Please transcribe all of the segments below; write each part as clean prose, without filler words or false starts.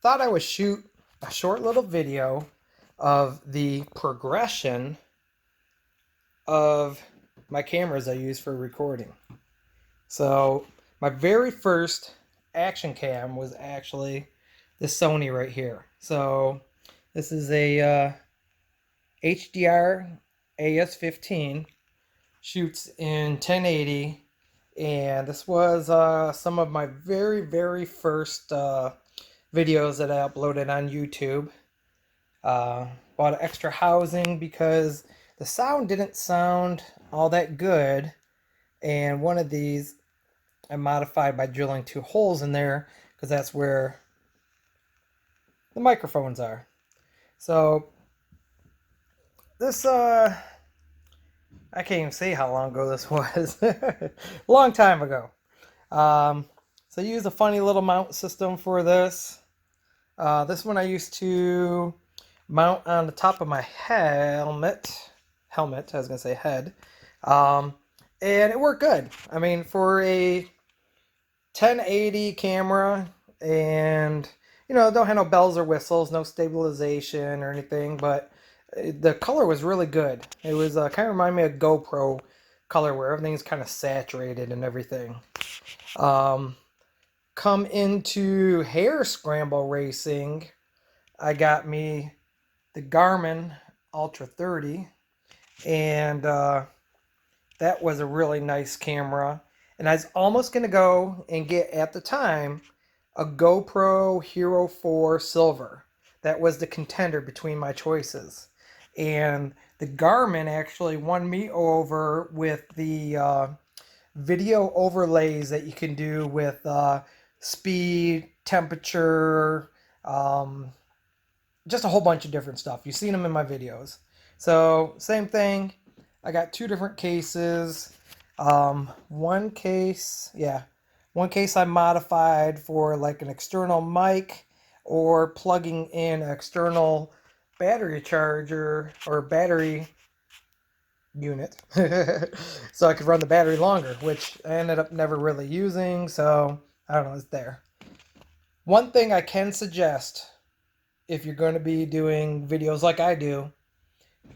thought I would shoot a short little video of the progression of my cameras I use for recording. So my very first action cam was actually the Sony right here. So this is a HDR AS15, shoots in 1080, and this was some of my very first videos that I uploaded on YouTube. Bought extra housing because the sound didn't sound all that good, and one of these I modified by drilling 2 holes in there because that's where the microphones are. So this I can't even say how long ago this was. A long time ago. So I use a funny little mount system for this. This one I used to mount on the top of my helmet. I was gonna say head. And it worked good. I mean, for a 1080 camera, and don't have no bells or whistles, no stabilization or anything, but the color was really good. It was kind of remind me of GoPro color where everything's kind of saturated and everything. Come into hair scramble racing, I got me the Garmin Ultra 30, and that was a really nice camera. And I was almost going to go and get, at the time, a GoPro Hero 4 Silver. That was the contender between my choices. And the Garmin actually won me over with the video overlays that you can do with speed, temperature, just a whole bunch of different stuff. You've seen them in my videos. So same thing. I got 2 different cases. One case I modified for like an external mic or plugging in an external battery charger or battery unit so I could run the battery longer, which I ended up never really using, so I don't know, it's there. One thing I can suggest, if you're going to be doing videos like I do,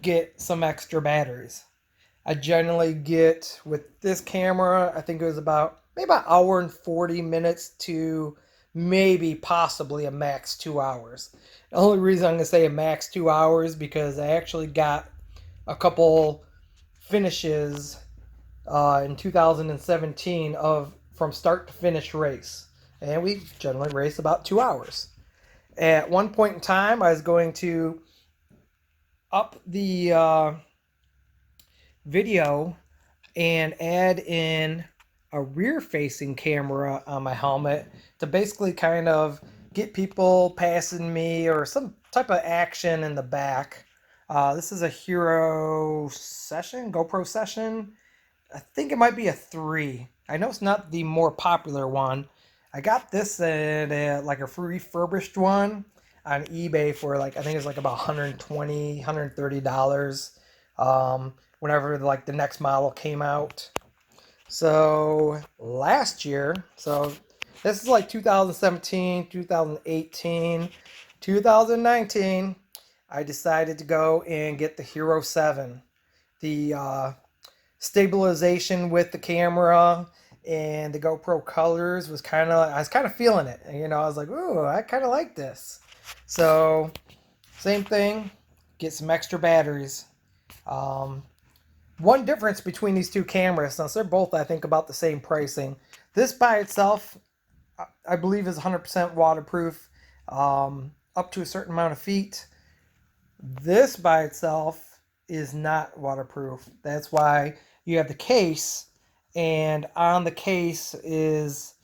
get some extra batteries. I generally get, with this camera, I think it was maybe about an hour and 40 minutes to maybe possibly a max 2 hours. The only reason I'm going to say a max 2 hours because I actually got a couple finishes in 2017 of from start to finish race. And we generally race about 2 hours. At one point in time, I was going to up the video and add in a rear-facing camera on my helmet to basically kind of get people passing me or some type of action in the back. This is a GoPro Session. I think it might be a 3. I know it's not the more popular one. I got this at like a refurbished one on eBay for like, I think it's like about $120, $130. Whenever like the next model came out. So last year, so this is like 2017, 2018, 2019, I decided to go and get the Hero 7. The stabilization with the camera and the GoPro colors was I was kind of feeling it. And, I was like, ooh, I kind of like this. So same thing, get some extra batteries. One difference between these 2 cameras, since they're both, I think, about the same pricing. This by itself, I believe, is 100% waterproof up to a certain amount of feet. This by itself is not waterproof. That's why you have the case, and on the case is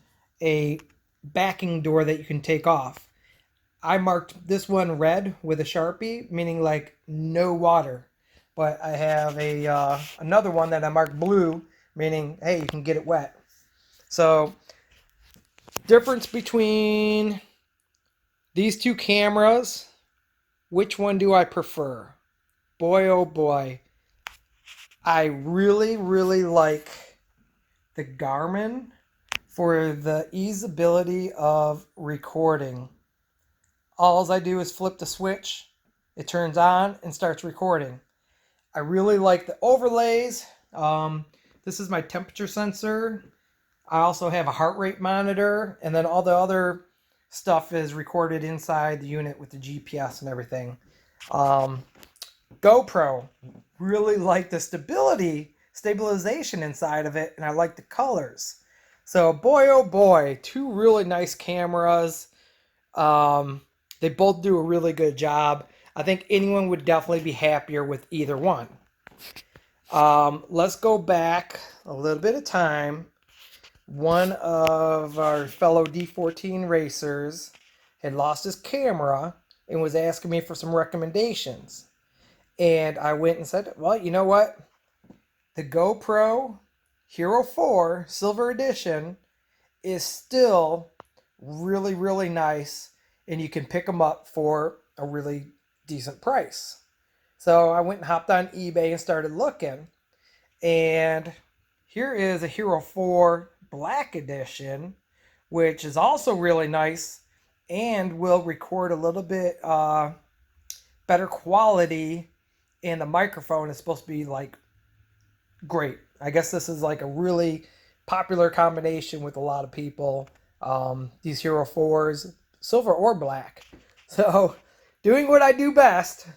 a backing door that you can take off. I marked this one red with a Sharpie, meaning like no water. But I have another one that I marked blue, meaning, hey, you can get it wet. So, difference between these 2 cameras, which one do I prefer? Boy, oh boy. I really like the Garmin for the easeability of recording. All I do is flip the switch, it turns on and starts recording. I really like the overlays. This is my temperature sensor. I also have a heart rate monitor, and then all the other stuff is recorded inside the unit with the GPS and everything. GoPro, really like the stabilization inside of it, and I like the colors. So boy, oh boy, two really nice cameras. They both do a really good job. I think anyone would definitely be happier with either one. Let's go back a little bit of time. One of our fellow D14 racers had lost his camera and was asking me for some recommendations. And I went and said, well, you know what? The GoPro Hero 4 Silver Edition is still really, really nice. And you can pick them up for a really decent price. So I went and hopped on eBay and started looking. And here is a Hero 4 Black Edition, which is also really nice and will record a little bit better quality. And the microphone is supposed to be like great. I guess this is like a really popular combination with a lot of people. These Hero 4s, silver or black. So doing what I do best,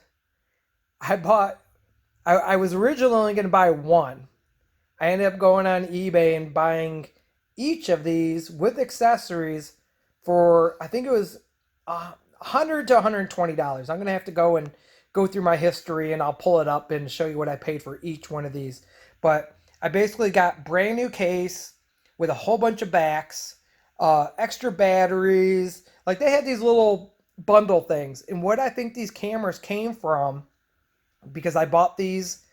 I was originally going to buy one. I ended up going on eBay and buying each of these with accessories for, I think it was $100 to $120. I'm going to have to go through my history, and I'll pull it up and show you what I paid for each one of these. But I basically got brand new case with a whole bunch of backs, extra batteries. Like, they had these little bundle things. And what I think these cameras came from, because I bought these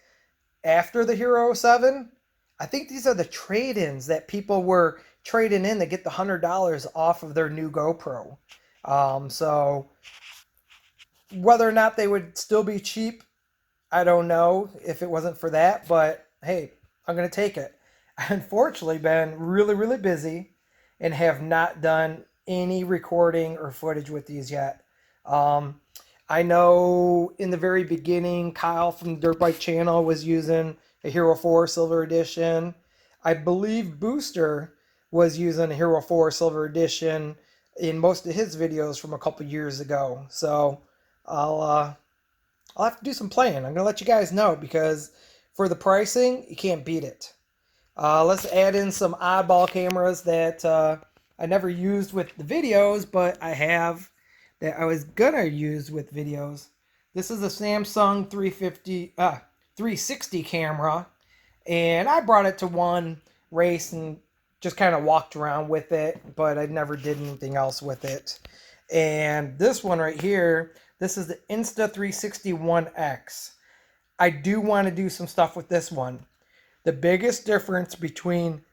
after the Hero 7, I think these are the trade-ins that people were trading in to get the $100 off of their new GoPro. So whether or not they would still be cheap, I don't know if it wasn't for that. But hey, I'm going to take it. I've unfortunately been really, really busy and have not done any recording or footage with these yet. I know in the very beginning, Kyle from the Dirt Bike channel was using a Hero 4 Silver Edition. I believe Booster was using a Hero 4 Silver Edition in most of his videos from a couple years ago. So I'll have to do some playing. I'm going to let you guys know, because for the pricing, you can't beat it. Let's add in some oddball cameras that I never used with the videos, but I have that I was gonna use with videos. This is a Samsung 360 camera, and I brought it to one race and just kind of walked around with it, but I never did anything else with it. And this one right here, this is the Insta360 1X. I do want to do some stuff with this one. The biggest difference between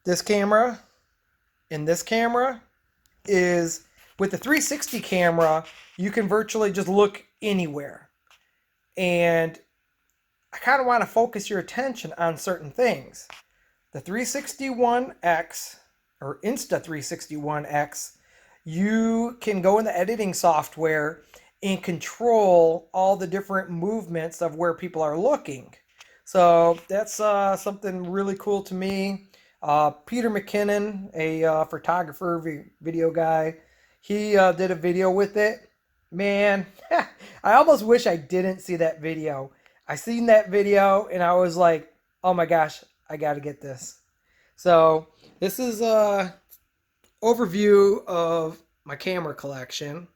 this camera and this camera is with the 360 camera, you can virtually just look anywhere. And I kind of want to focus your attention on certain things. The 361X, or Insta361X, you can go in the editing software and control all the different movements of where people are looking. So that's something really cool to me. Peter McKinnon, a photographer, video guy, he did a video with it. Man, I almost wish I didn't see that video. I seen that video and I was like, oh my gosh, I got to get this. So this is a overview of my camera collection.